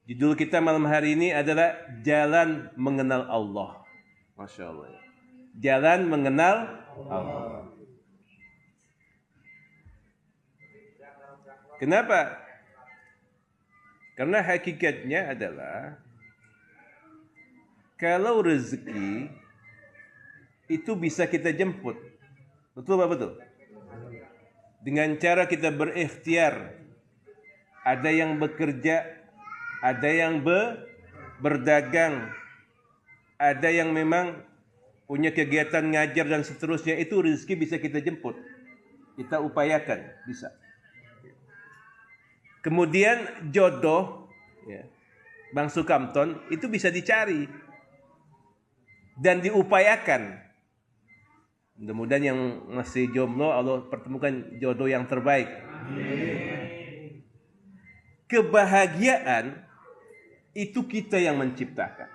Judul kita malam hari ini adalah Jalan Mengenal Allah. Masya Allah. Jalan Mengenal Allah. Kenapa? Karena hakikatnya adalah kalau rezeki itu bisa kita jemput. Betul apa betul? Dengan cara kita berikhtiar. Ada yang bekerja, ada yang berdagang, ada yang memang punya kegiatan ngajar dan seterusnya. Itu rezeki bisa kita jemput. Kita upayakan, bisa. Kemudian jodoh, ya, Bang Sukamton, itu bisa dicari dan diupayakan. Mudah-mudahan yang masih jomblo Allah pertemukan jodoh yang terbaik. Kebahagiaan itu kita yang menciptakan.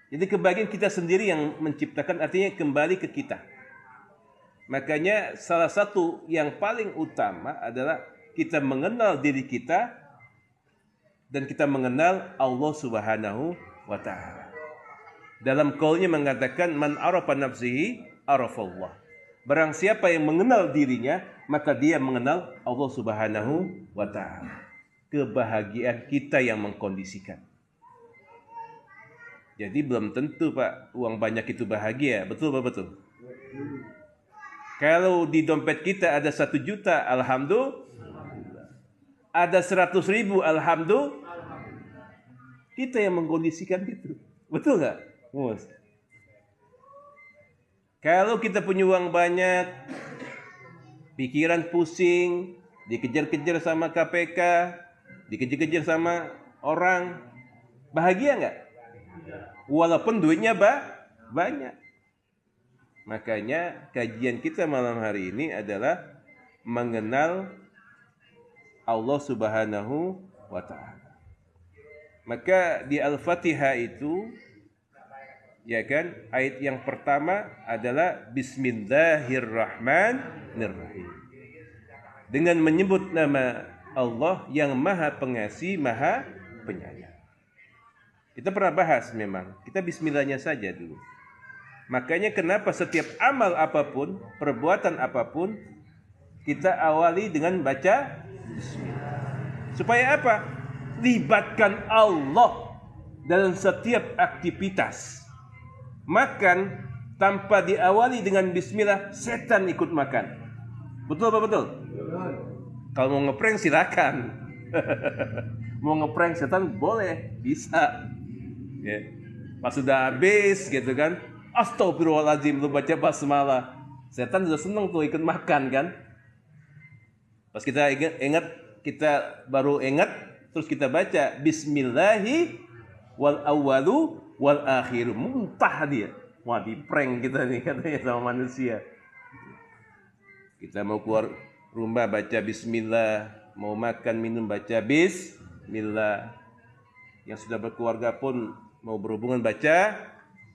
Jadi kebahagiaan kita sendiri yang menciptakan, artinya kembali ke kita. Makanya salah satu yang paling utama adalah kita mengenal diri kita dan kita mengenal Allah Subhanahu wa Ta'ala. Dalam qaulnya mengatakan man arafa nafsihi arafallah. Barang siapa yang mengenal dirinya, maka dia mengenal Allah Subhanahu wa Ta'ala. Kebahagiaan kita yang mengkondisikan. Jadi belum tentu Pak uang banyak itu bahagia. Betul Pak? Betul. Kalau di dompet kita ada 1 juta, alhamdulillah. Ada 100.000, alhamdulillah. Kita yang mengkondisikan itu. Betul nggak? Mus. Kalau kita punya uang banyak, pikiran pusing, dikejar-kejar sama KPK, dikejar-kejar sama orang, bahagia nggak? Walaupun duitnya banyak. Makanya kajian kita malam hari ini adalah mengenal Allah Subhanahu wa Ta'ala. Maka di Al-Fatihah itu, ya kan, ayat yang pertama adalah Bismillahirrahmanirrahim. Dengan menyebut nama Allah yang Maha Pengasih, Maha Penyayang. Kita pernah bahas memang, kita bismillahnya saja dulu. Makanya kenapa setiap amal apapun, perbuatan apapun, kita awali dengan baca bismillah. Supaya apa? Libatkan Allah dalam setiap aktivitas. Makan tanpa diawali dengan bismillah, setan ikut makan. Betul apa betul? Kalau mau ngeprank silakan. Mau ngeprank setan boleh, bisa. Ya. Pas sudah habis gitu kan, astagfirullahaladzim, lu baca basmalah, setan sudah seneng tuh ikut makan kan. Pas kita ingat kita baru ingat, terus kita baca Bismillahi wal awwalu wal akhiru, muntah dia. Wah, di prank kita nih katanya sama manusia. Kita mau keluar rumah baca Bismillah, mau makan minum baca Bismillah. Yang sudah berkeluarga pun mau berhubungan baca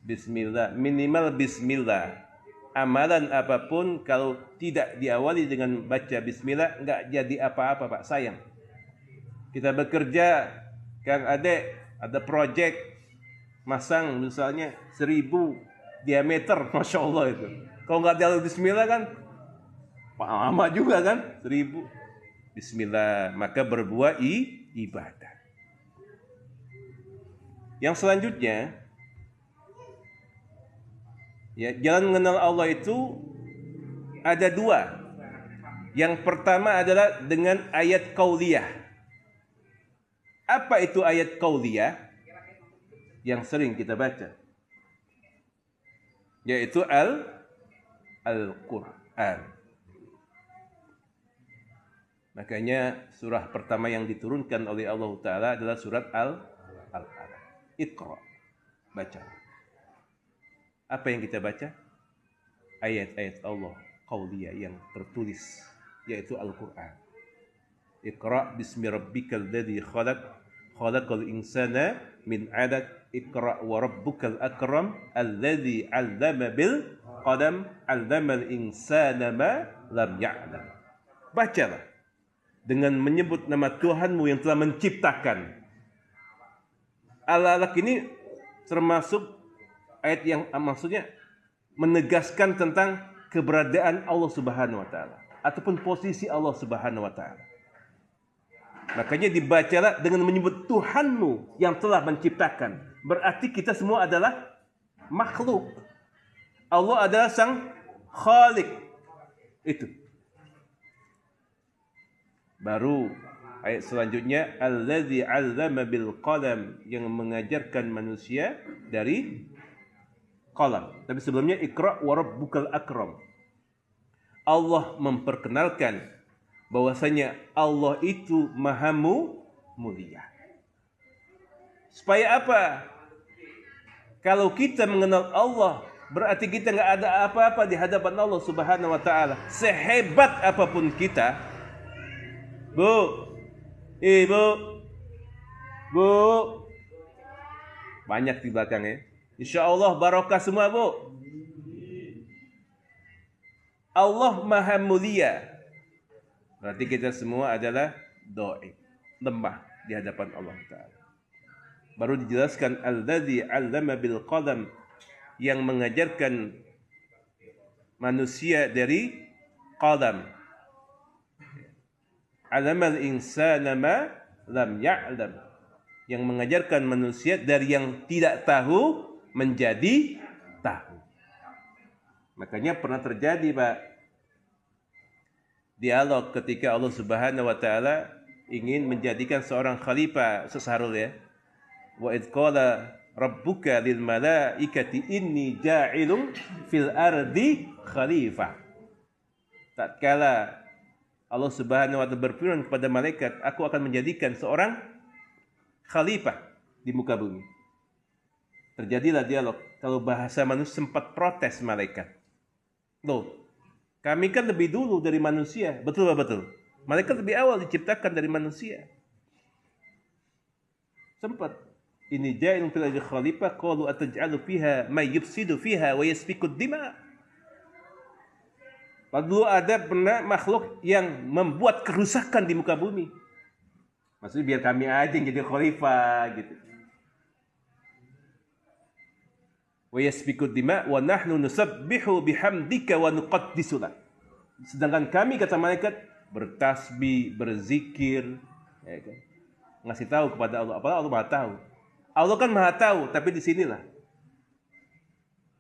Bismillah, minimal Bismillah. Amalan apapun kalau tidak diawali dengan baca Bismillah nggak jadi apa-apa Pak, sayang. Kita bekerja, Kang Ade, ada project masang misalnya 1000 diameter, Masya Allah itu. Kalau nggak diawali Bismillah kan lama juga kan, 1000 Bismillah, maka berbuah ibadah. Yang selanjutnya, ya, jalan mengenal Allah itu ada 2. Yang pertama adalah dengan ayat qauliyah. Apa itu ayat qauliyah? Yang sering kita baca, yaitu Al-Quran. Makanya surah pertama yang diturunkan oleh Allah Ta'ala adalah surat Al-Alaq. Iqra, baca. Apa yang kita baca? Ayat-ayat Allah qauliyah yang tertulis, yaitu Al-Quran. Iqra bismi rabbikal ladzi khalaq, khalaqal insana min 'alaq, iqra wa rabbukal akram alladzi 'allama bil qalam, 'allamal insana ma lam ya'lam. Bacalah. dengan menyebut nama Tuhanmu yang telah menciptakan. Al-Alaq ini termasuk ayat yang maksudnya menegaskan tentang keberadaan Allah Subhanahu wa taala ataupun posisi Allah Subhanahu wa taala. Makanya dibacalah dengan menyebut Tuhanmu yang telah menciptakan. Berarti kita semua adalah makhluk. Allah adalah sang Khalik. Itu. Baru ayat selanjutnya allazi 'allama bil qalam, yang mengajarkan manusia dari qalam. Tapi sebelumnya Iqra wa rabbukal akram. Allah memperkenalkan bahwasanya Allah itu Maha mulia. Supaya apa? Kalau kita mengenal Allah, berarti kita nggak ada apa-apa di hadapan Allah Subhanahu wa taala. Sehebat apapun kita, Bu, Ibu, Bu, banyak di belakang ya. Insya Allah barokah semua, Bu. Allah Maha Mulia. Berarti kita semua adalah dhaif, lemah di hadapan Allah Ta'ala. Baru dijelaskan alladzi 'allama bil qalam, yang mengajarkan manusia dari qalam. 'Allamal insana ma lam ya'lam, yang mengajarkan manusia dari yang tidak tahu menjadi tahu. Makanya pernah terjadi, Pak, dialog ketika Allah Subhanahu wa taala ingin menjadikan seorang khalifah, Sahrul ya. Wa idz qala rabbuka lil malaikati inni ja'ilun fil ardi khalifah. Tatkala Allah Subhanahu wa taala berfirman kepada malaikat, aku akan menjadikan seorang khalifah di muka bumi. Terjadilah dialog. Kalau bahasa manusia sempat protes malaikat. Loh, kami kan lebih dulu dari manusia. Betul. Malaikat lebih awal diciptakan dari manusia. Sempat. Ini ja'ilun fil ardi khalifah qalu ataj'alu fiha may yufsidu fiha wa yasfiku dima. Lalu ada pernah makhluk yang membuat kerusakan di muka bumi. Maksudnya biar kami aja yang jadi khalifah gitu. Wa yasfiku dima wa nahnu nusabbihu bihamdika wa nuqaddisu lak. Sedangkan kami, kata malaikat, bertasbih, berzikir, ya kan? Ngasih tahu kepada Allah. Apalagi Allah Maha tahu. Allah kan Maha tahu, tapi di sinilah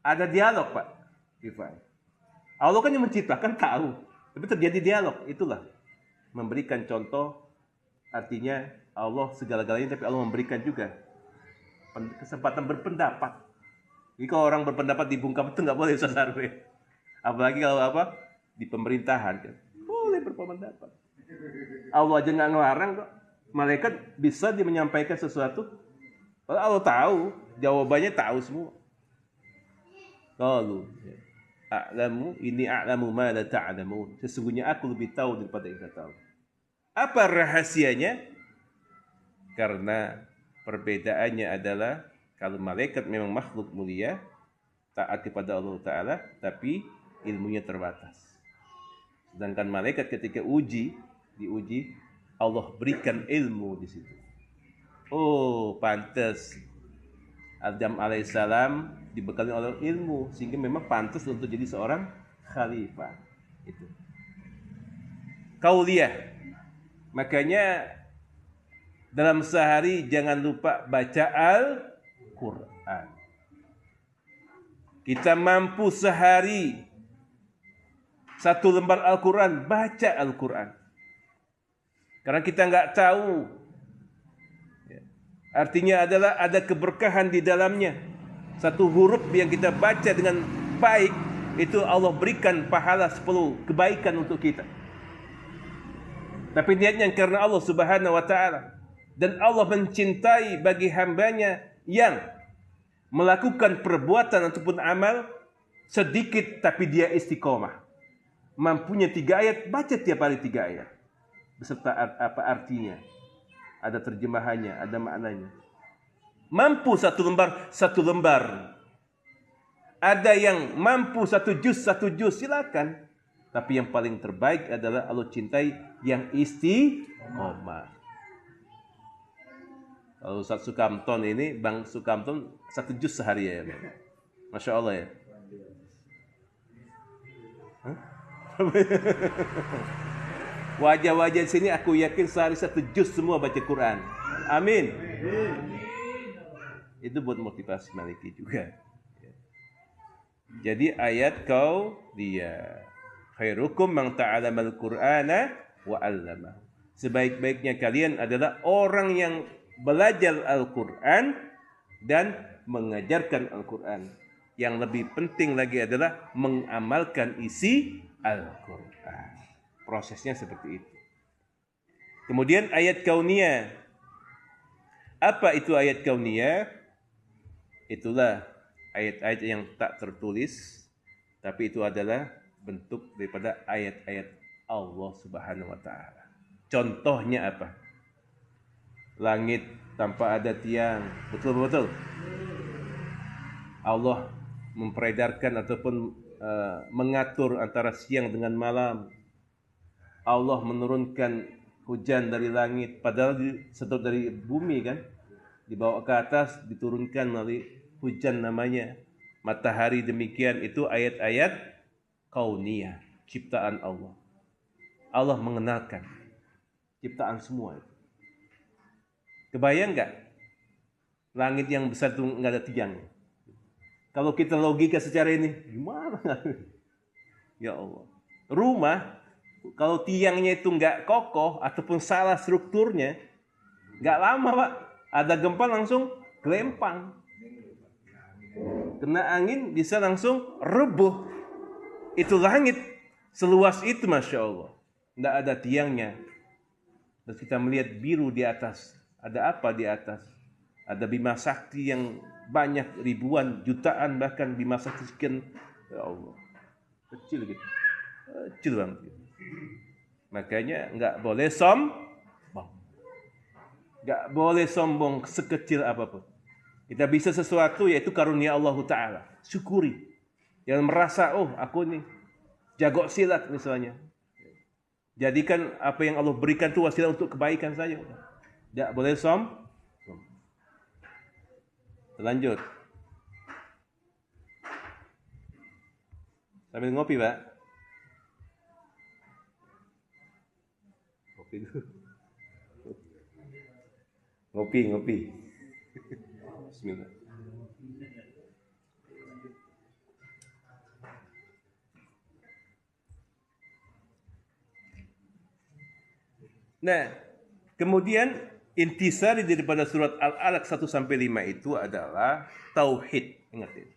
ada dialog, Pak Ifai. Allah kan yang menciptakan tahu, tapi terjadi dialog. Itulah memberikan contoh, artinya Allah segala-galanya, tapi Allah memberikan juga kesempatan berpendapat. Jadi kalau orang berpendapat dibungkam itu nggak boleh, Ustaz Arfi. Apalagi kalau apa di pemerintahan, kan boleh berpendapat. Allah aja nggak ngelarang kok. Malaikat bisa dia menyampaikan sesuatu. Kalau Allah tahu, jawabannya tahu semua. Qalu a'lamu inni a'lamu ma la ta'lamun. Sesungguhnya aku lebih tahu daripada yang kau tahu. Apa rahasianya? Karena perbedaannya adalah kalau malaikat memang makhluk mulia, taat kepada Allah Ta'ala, tapi ilmunya terbatas. Sedangkan malaikat ketika diuji, Allah berikan ilmu di situ. Oh, pantas Adam alaihissalam dibekali oleh ilmu, sehingga memang pantas untuk jadi seorang khalifah. Itu kauliyah. Makanya dalam sehari jangan lupa baca Al-Quran. Kita mampu sehari 1 lembar Al-Quran, baca Al-Quran. Karena kita nggak tahu. Artinya adalah ada keberkahan di dalamnya. Satu huruf yang kita baca dengan baik, itu Allah berikan pahala 10 kebaikan untuk kita. Tapi niatnya karena Allah Subhanahu wa ta'ala. Dan Allah mencintai bagi hambanya yang melakukan perbuatan ataupun amal sedikit tapi dia istiqomah. Mampunya 3 ayat, baca tiap hari 3 ayat. Beserta apa artinya. Ada terjemahannya, ada maknanya. Mampu 1 lembar. Ada yang mampu 1 juz, silakan. Tapi yang paling terbaik adalah Allah cintai yang istiqomah. Kalau Ustaz Sukamton ini, Bang Sukamton 1 juz sehari ya. Masya Allah ya. Wajah-wajah sini aku yakin sehari 1 juz semua baca Quran. Amin. Itu buat motivasi Maliki juga. Jadi ayat kau dia khairukum man ta'allamal Qur'ana wa 'allama. Sebaik-baiknya kalian adalah orang yang belajar Al-Qur'an dan mengajarkan Al-Qur'an. Yang lebih penting lagi adalah mengamalkan isi Al-Qur'an. Prosesnya seperti itu. Kemudian ayat kauniyah. Apa itu ayat kauniyah? Itulah ayat-ayat yang tak tertulis, tapi itu adalah bentuk daripada ayat-ayat Allah Subhanahu wa taala. Contohnya apa? Langit tanpa ada tiang. Betul-betul. Allah memperedarkan ataupun mengatur antara siang dengan malam. Allah menurunkan hujan dari langit, padahal sedot dari bumi kan, dibawa ke atas, diturunkan melalui hujan namanya. Matahari demikian, itu ayat-ayat kauniyah, ciptaan Allah. Allah mengenalkan ciptaan semua itu. Kebayang nggak? Langit yang besar itu nggak ada tiangnya. Kalau kita logika secara ini, gimana? Ya Allah. Rumah, kalau tiangnya itu nggak kokoh ataupun salah strukturnya, nggak lama Pak, ada gempa langsung gelempang. Kena angin bisa langsung rubuh. Itu langit seluas itu, Masya Allah. Nggak ada tiangnya. Terus kita melihat biru di atas. Ada apa di atas? Ada Bima Sakti yang banyak, ribuan, jutaan bahkan Bima Sakti sekian. Ya Allah. Kecil gitu. Kecil banget gitu. Makanya nggak boleh sombong. Nggak boleh sombong sekecil apapun. Kita bisa sesuatu yaitu karunia Allah Ta'ala. Syukuri. Jangan merasa, oh aku nih jago silat misalnya. Jadikan apa yang Allah berikan itu wasilah untuk kebaikan saja. Tidak boleh sombong. Lanjut. Sambil ngopi Pak. Ngopi dulu. Ngopi. Bismillah. Nah, kemudian intisari daripada surat Al-Alaq 1-5 itu adalah tauhid. Ingat ini.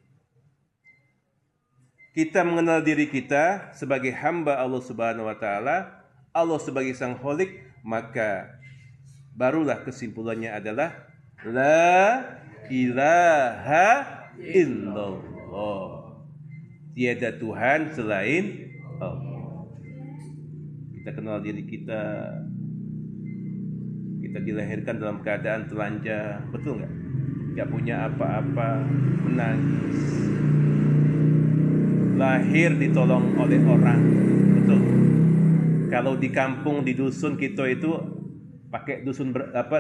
Kita mengenal diri kita sebagai hamba Allah Subhanahu wa taala, Allah sebagai Sang Khalik, maka barulah kesimpulannya adalah la ilaha illallah. Tiada Tuhan selain Allah. Kita kenal diri kita. Kita dilahirkan dalam keadaan telanjang, betul nggak? Nggak punya apa-apa, menangis. Lahir ditolong oleh orang, betul. Kalau di kampung, di dusun kita itu pakai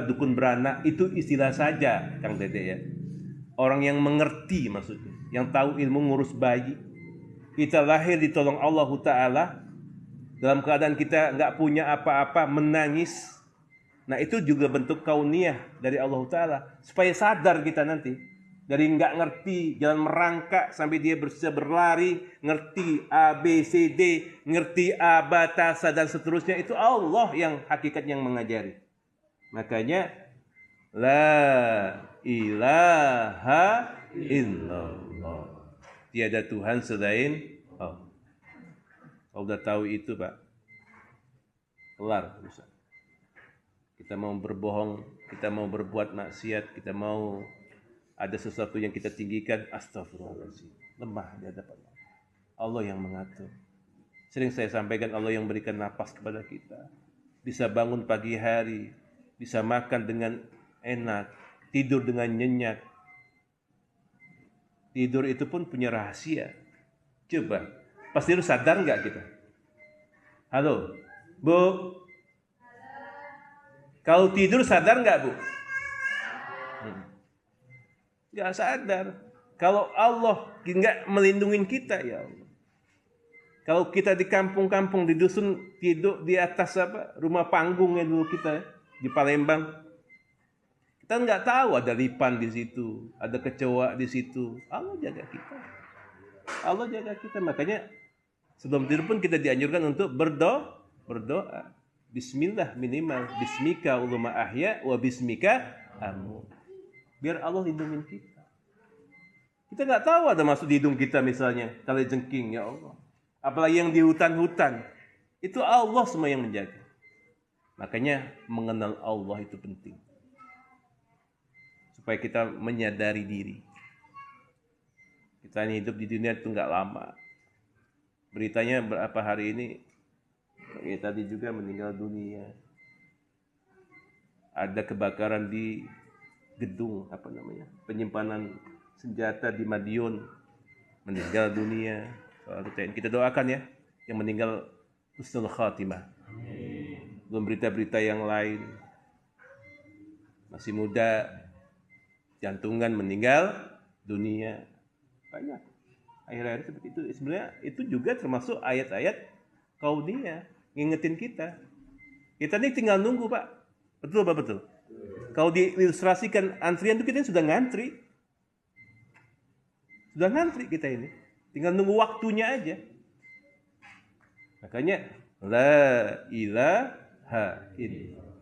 dukun beranak, itu istilah saja, Kang Dede ya. Orang yang mengerti maksudnya, yang tahu ilmu ngurus bayi. Kita lahir ditolong Allah Ta'ala dalam keadaan kita nggak punya apa-apa, menangis. Nah itu juga bentuk kauniyah dari Allah Ta'ala. Supaya sadar kita nanti. Dari nggak ngerti, jalan merangkak sampai dia bisa berlari. Ngerti A, B, C, D. Ngerti A, batasa dan seterusnya. Itu Allah yang hakikat yang mengajari. Makanya la ilaha illallah. Tiada Tuhan selain Allah. Kalau udah tahu itu Pak, kelar urusan. Kita mau berbohong, kita mau berbuat maksiat, kita mau ada sesuatu yang kita tinggikan, astagfirullahaladzim, lemah di hadapan Allah yang mengatur. Sering saya sampaikan, Allah yang berikan napas kepada kita, bisa bangun pagi hari, bisa makan dengan enak, tidur dengan nyenyak. Tidur itu pun punya rahasia. Coba, pas tidur sadar nggak kita? Halo, Bu. Kalau tidur sadar nggak, Bu? Nggak sadar. Kalau Allah nggak melindungi kita, ya Allah. Kalau kita di kampung-kampung, di dusun, tidur di atas rumah panggungnya dulu kita di Palembang, kita nggak tahu ada lipan di situ, ada kecoa di situ. Allah jaga kita. Allah jaga kita. Makanya sebelum tidur pun kita dianjurkan untuk berdoa. Bismillah minimal. Bismika ulama ahya wa bismika amu. Biar Allah lindungi kita. Kita nggak tahu ada masuk di hidung kita misalnya kali jengking, ya Allah. Apalagi yang di hutan-hutan. Itu Allah semua yang menjaga. Makanya mengenal Allah itu penting. Supaya kita menyadari diri. Kita hidup di dunia itu nggak lama. Beritanya berapa hari ini, tadi juga meninggal dunia. Ada kebakaran di gedung, penyimpanan senjata di Madiun. Meninggal dunia. Kita doakan ya, yang meninggal husnul khatimah. Belum berita-berita yang lain. Masih muda, jantungan meninggal dunia. Banyak. Akhir-akhir seperti itu. Sebenarnya itu juga termasuk ayat-ayat kauniyah, ngingetin kita. Kita ini tinggal nunggu, Pak. Betul, Pak, betul. Kalau diilustrasikan antrian itu kita sudah ngantri. Sudah ngantri kita ini. Tinggal nunggu waktunya aja. Makanya la ilaha illallah.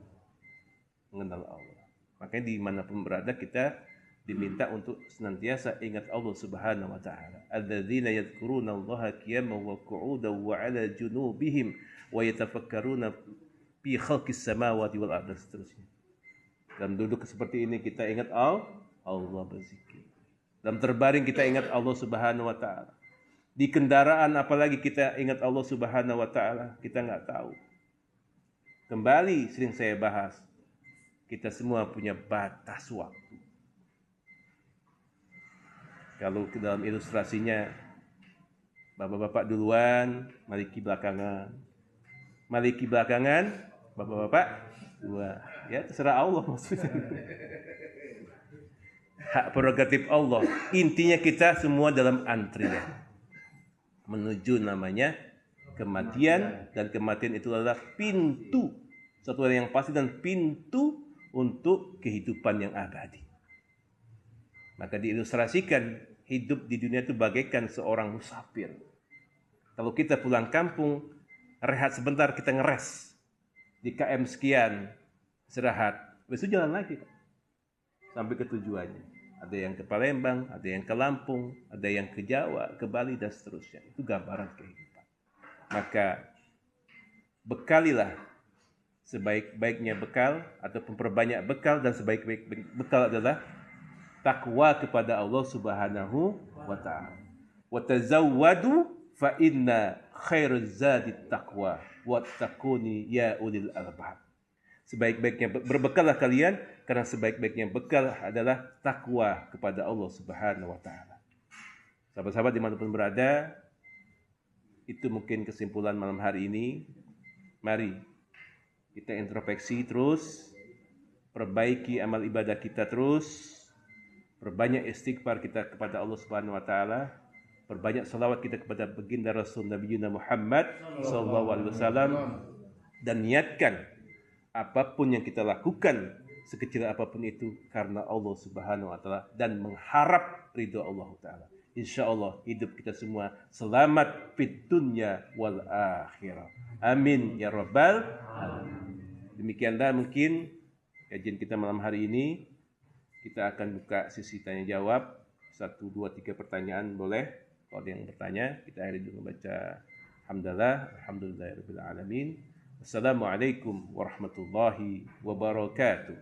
Mengenal Allah. Makanya dimanapun berada kita diminta untuk senantiasa ingat Allah Subhanahu wa taala. Alladzina yadhkuruna Allaha qiyaman wa qu'udan wa 'ala junubihim wa yatafakkaruna fi khalqis samawati wal ardi seterusnya. Dalam duduk seperti ini kita ingat Allah berzikir. Dalam terbaring kita ingat Allah Subhanahu wa taala. Di kendaraan apalagi kita ingat Allah Subhanahu wa taala, kita nggak tahu. Kembali sering saya bahas, kita semua punya batas waktu. Kalau ke dalam ilustrasinya, bapak-bapak duluan, maliki belakangan. Maliki belakangan, bapak-bapak dua. Ya terserah Allah maksudnya. Hak prerogatif Allah. Intinya kita semua dalam antrian menuju namanya kematian, dan kematian itu adalah pintu, satu hal yang pasti dan pintu untuk kehidupan yang abadi. Maka diilustrasikan hidup di dunia itu bagaikan seorang musafir. Kalau kita pulang kampung, rehat sebentar, kita ngeres di KM sekian, istirahat, besok jalan lagi sampai ke tujuannya. Ada yang ke Palembang, ada yang ke Lampung, ada yang ke Jawa, ke Bali, dan seterusnya. Itu gambaran kehidupan. Maka bekalilah sebaik-baiknya bekal, atau memperbanyak bekal, dan sebaik-baik bekal adalah takwa kepada Allah Subhanahu wa ta'ala. Wa tazawwadu fa inna khairuz zadi taqwa wattaquni ya ulil albab. Sebaik-baiknya berbekallah kalian, karena sebaik-baiknya bekal adalah takwa kepada Allah Subhanahu wa taala. Sahabat-sahabat dimanapun berada, itu mungkin kesimpulan malam hari ini. Mari kita introspeksi terus, perbaiki amal ibadah kita terus, perbanyak istighfar kita kepada Allah Subhanahu wa taala, perbanyak salawat kita kepada baginda Rasul Nabi Muhammad sallallahu alaihi wasallam, dan niatkan apapun yang kita lakukan, sekecil apapun itu, karena Allah Subhanahu wa taala dan mengharap ridho Allah taala. Insyaallah hidup kita semua selamat fid dunya wal akhirah. Amin ya rabbal alamin. Demikianlah mungkin kajian kita malam hari ini. Kita akan buka sesi tanya jawab. 1, 2, 3 pertanyaan boleh. Kalau ada yang bertanya, kita akhiri dulu baca hamdalah, alhamdulillahirabbil alamin. Assalamualaikum warahmatullahi wabarakatuh.